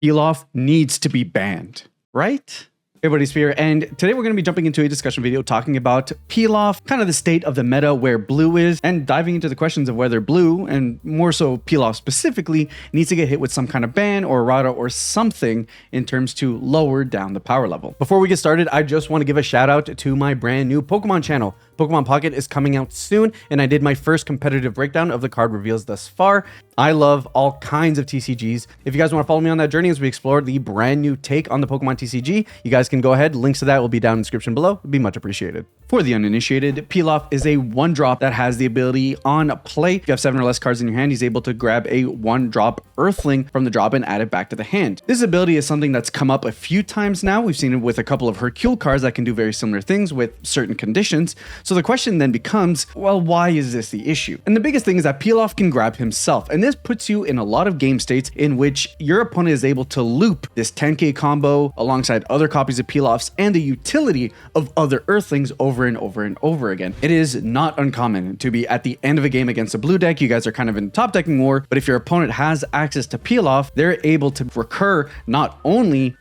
Pilaf needs to be banned, right? Hey everybody, Espira, and today we're going to be jumping into a discussion video talking about Pilaf, kind of the state of the meta, where blue is, and diving into the questions of whether blue, and more so Pilaf specifically, needs to get hit with some kind of ban or errata or something in terms to lower down the power level. Before we get started, I just want to give a shout out to my brand new Pokemon channel. Pokemon Pocket is coming out soon, and I did my first competitive breakdown of the card reveals thus far. I love all kinds of TCGs. If you guys want to follow me on that journey as we explore the brand new take on the Pokemon TCG, you guys can go ahead. Links to that will be down in the description below. It'd be much appreciated. For the uninitiated, Pilaf is a 1-drop that has the ability on play. If you have 7 or less cards in your hand, he's able to grab a 1-drop Earthling from the drop and add it back to the hand. This ability is something that's come up a few times now. We've seen it with a couple of Hercule cards that can do very similar things with certain conditions. So the question then becomes, well, why is this the issue? And the biggest thing is that Pilaf can grab himself, and this puts you in a lot of game states in which your opponent is able to loop this 10k combo alongside other copies of Pilafs and the utility of other Earthlings over and over and over again. It is not uncommon to be at the end of a game against a blue deck. You guys are kind of in top decking war, but if your opponent has access to Pilaf, they're able to recur not only,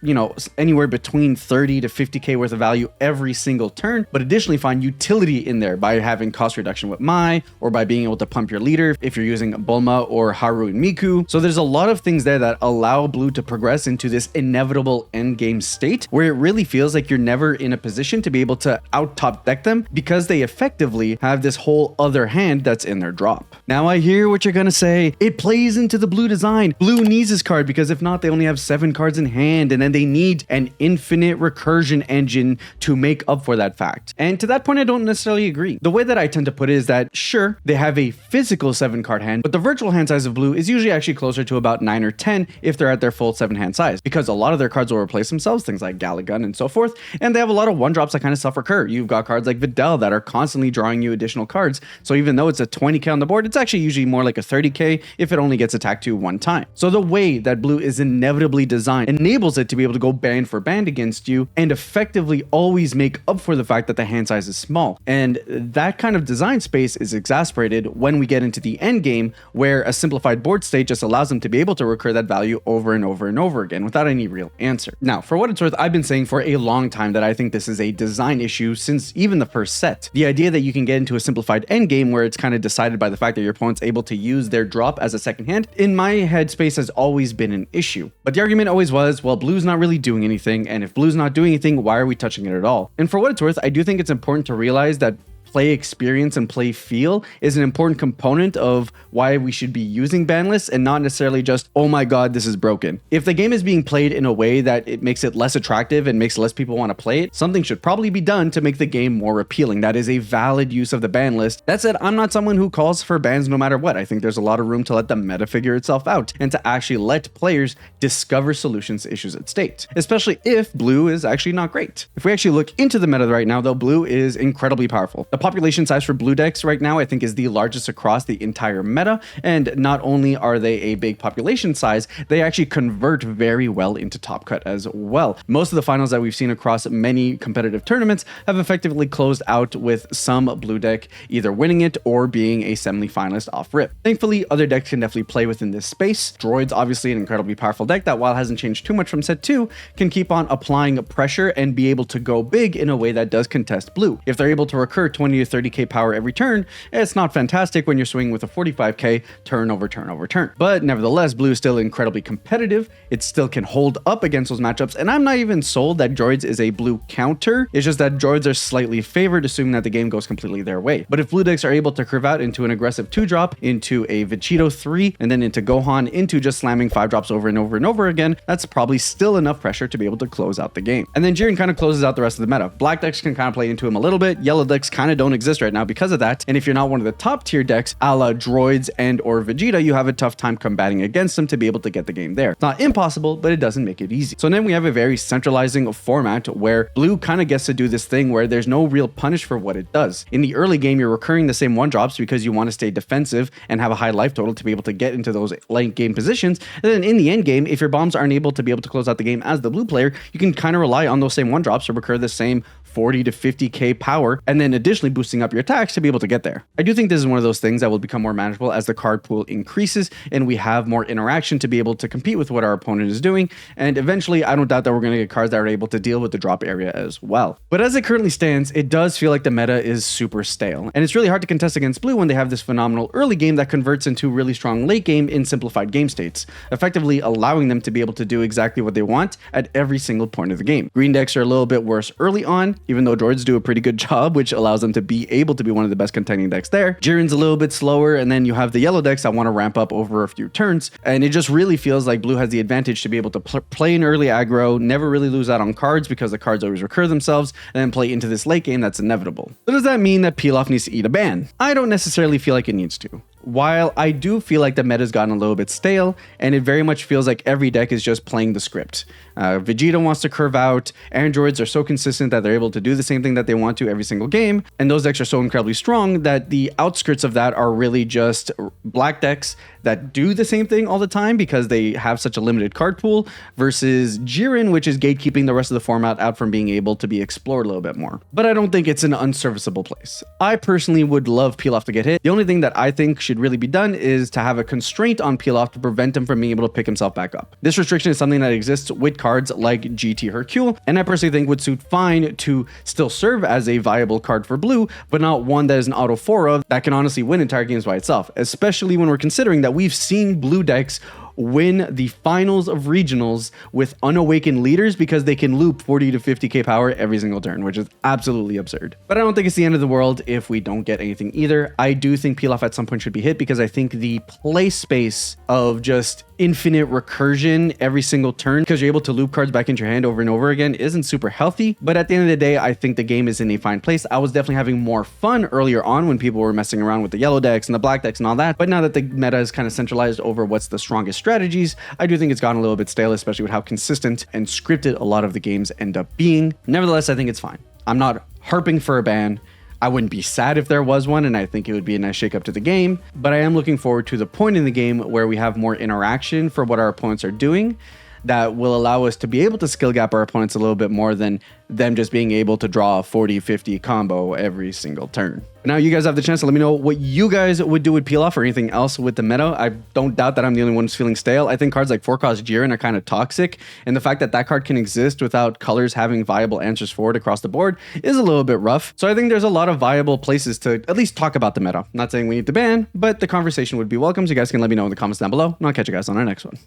anywhere between 30 to 50k worth of value every single turn, but additionally find utility in there by having cost reduction with Mai, or by being able to pump your leader if you're using Bulma or Haru and Miku. So there's a lot of things there that allow blue to progress into this inevitable end game state where it really feels like you're never in a position to be able to out top deck them because they effectively have this whole other hand that's in their drop. Now I hear what you're gonna say. It plays into the blue design. Blue needs this card because if not, they only have 7 cards in hand, and then they need an infinite recursion engine to make up for that fact. And to that point, I don't necessarily agree. The way that I tend to put it is that sure, they have a physical 7-card hand, but the virtual hand size of blue is usually actually closer to about 9 or 10 if they're at their full 7-hand size, because a lot of their cards will replace themselves, things like Galagun and so forth, and they have a lot of 1-drops that kind of self-recur. You've got cards like Videl that are constantly drawing you additional cards, so even though it's a 20k on the board, it's actually usually more like a 30k if it only gets attacked to 1 time. So the way that blue is inevitably designed enables it to be able to go band for band against you and effectively always make up for the fact that the hand size is small. And that kind of design space is exasperated when we get into the end game, where a simplified board state just allows them to be able to recur that value over and over and over again without any real answer. Now, for what it's worth, I've been saying for a long time that I think this is a design issue since even the first set. The idea that you can get into a simplified end game where it's kind of decided by the fact that your opponent's able to use their drop as a second hand, in my headspace has always been an issue. But the argument always was, well, blue's not really doing anything, and if blue's not doing anything, why are we touching it at all? And for what it's worth, I do think it's important to realize that play experience and play feel is an important component of why we should be using ban lists, and not necessarily just, oh my god, this is broken. If the game is being played in a way that it makes it less attractive and makes less people want to play it, something should probably be done to make the game more appealing. That is a valid use of the ban list. That said, I'm not someone who calls for bans no matter what. I think there's a lot of room to let the meta figure itself out and to actually let players discover solutions to issues at stake, especially if blue is actually not great. If we actually look into the meta right now, though, blue is incredibly powerful. The population size for blue decks right now, I think, is the largest across the entire meta, and not only are they a big population size, they actually convert very well into top cut as well. Most of the finals that we've seen across many competitive tournaments have effectively closed out with some blue deck either winning it or being a semi-finalist off rip. Thankfully, other decks can definitely play within this space. Droid's obviously an incredibly powerful deck that, while it hasn't changed too much from set 2, can keep on applying pressure and be able to go big in a way that does contest blue. If they're able to recur 20 to 30k power every turn, it's not fantastic when you're swinging with a 45k turn over turn over turn. But nevertheless, blue is still incredibly competitive. It still can hold up against those matchups, and I'm not even sold that Droids is a blue counter. It's just that Droids are slightly favored, assuming that the game goes completely their way. But if blue decks are able to curve out into an aggressive 2-drop, into a Vegito 3, and then into Gohan, into just slamming 5-drops over and over and over again, that's probably still enough pressure to be able to close out the game. And then Jiren kind of closes out the rest of the meta. Black decks can kind of play into him a little bit. Yellow decks kind of don't exist right now because of that, and if you're not one of the top tier decks a la Droids and or Vegeta, you have a tough time combating against them to be able to get the game there. It's not impossible, but it doesn't make it easy. So then we have a very centralizing format where blue kind of gets to do this thing where there's no real punish for what it does. In the early game, you're recurring the same 1-drops because you want to stay defensive and have a high life total to be able to get into those late game positions, and then in the end game, if your bombs aren't able to be able to close out the game as the blue player, you can kind of rely on those same 1-drops to recur the same 40 to 50k power, and then additionally additionally boosting up your attacks to be able to get there. I do think this is one of those things that will become more manageable as the card pool increases and we have more interaction to be able to compete with what our opponent is doing. And eventually, I don't doubt that we're going to get cards that are able to deal with the drop area as well. But as it currently stands, it does feel like the meta is super stale. And it's really hard to contest against blue when they have this phenomenal early game that converts into really strong late game in simplified game states, effectively allowing them to be able to do exactly what they want at every single point of the game. Green decks are a little bit worse early on, even though droids do a pretty good job, which allows them to be able to be one of the best contending decks there. Jiren's a little bit slower, and then you have the yellow decks that want to ramp up over a few turns, and it just really feels like blue has the advantage to be able to play in early aggro, never really lose out on cards because the cards always recur themselves, and then play into this late game that's inevitable. So does that mean that Pilaf needs to eat a ban? I don't necessarily feel like it needs to. While I do feel like the meta's gotten a little bit stale, and it very much feels like every deck is just playing the script. Vegeta wants to curve out, androids are so consistent that they're able to do the same thing that they want to every single game, and those decks are so incredibly strong that the outskirts of that are really just black decks that do the same thing all the time because they have such a limited card pool, versus Jiren, which is gatekeeping the rest of the format out from being able to be explored a little bit more. But I don't think it's an unserviceable place. I personally would love Pilaf to get hit. The only thing that I think should really be done is to have a constraint on Pilaf to prevent him from being able to pick himself back up. This restriction is something that exists with cards like GT Hercule, and I personally think would suit fine to still serve as a viable card for blue, but not one that is an auto 4 of that can honestly win entire games by itself, especially when we're considering that we've seen blue decks win the finals of regionals with unawakened leaders because they can loop 40 to 50k power every single turn, which is absolutely absurd. But I don't think it's the end of the world if we don't get anything either. I do think Pilaf at some point should be hit because I think the play space of just infinite recursion every single turn because you're able to loop cards back into your hand over and over again isn't super healthy. But at the end of the day, I think the game is in a fine place. I was definitely having more fun earlier on when people were messing around with the yellow decks and the black decks and all that. But now that the meta is kind of centralized over what's the strongest strategies, I do think it's gotten a little bit stale, especially with how consistent and scripted a lot of the games end up being. Nevertheless, I think it's fine. I'm not harping for a ban. I wouldn't be sad if there was one, and I think it would be a nice shakeup to the game, but I am looking forward to the point in the game where we have more interaction for what our opponents are doing that will allow us to be able to skill gap our opponents a little bit more than them just being able to draw a 40-50 combo every single turn. Now you guys have the chance to let me know what you guys would do with Pilaf or anything else with the meta. I don't doubt that I'm the only one who's feeling stale. I think cards like 4-cost Jiren are kind of toxic, and the fact that that card can exist without colors having viable answers for it across the board is a little bit rough. So I think there's a lot of viable places to at least talk about the meta. I'm not saying we need to ban, but the conversation would be welcome. So you guys can let me know in the comments down below, and I'll catch you guys on our next one.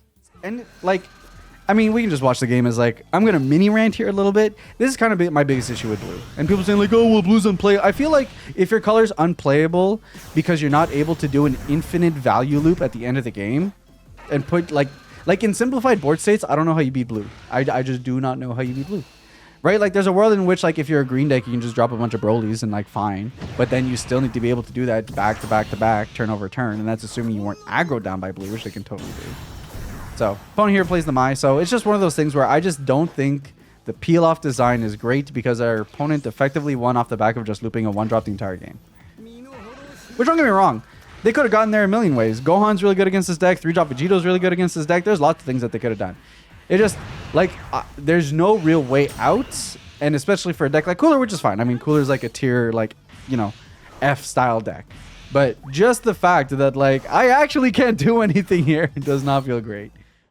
And like, I mean, we can just watch the game as like, I'm going to mini rant here a little bit. This is kind of my biggest issue with blue. And people saying like, oh, well, blue's unplayable. I feel like if your color's unplayable because you're not able to do an infinite value loop at the end of the game and put like in simplified board states, I don't know how you beat blue. I just do not know how you beat blue. Right? Like there's a world in which like if you're a green deck, you can just drop a bunch of Brolys and like fine. But then you still need to be able to do that back to back to back, turn over turn. And that's assuming you weren't aggroed down by blue, which they can totally do. So, opponent here plays the Mai, so it's just one of those things where I just don't think the Pilaf design is great because our opponent effectively won off the back of just looping a one-drop the entire game. Which, don't get me wrong, they could have gotten there a million ways. Gohan's really good against this deck, 3-drop Vegito's really good against this deck. There's lots of things that they could have done. It just, like, there's no real way out, and especially for a deck like Cooler, which is fine. I mean, Cooler's like a tier, like, you know, F-style deck. But just the fact that, like, I actually can't do anything here does not feel great.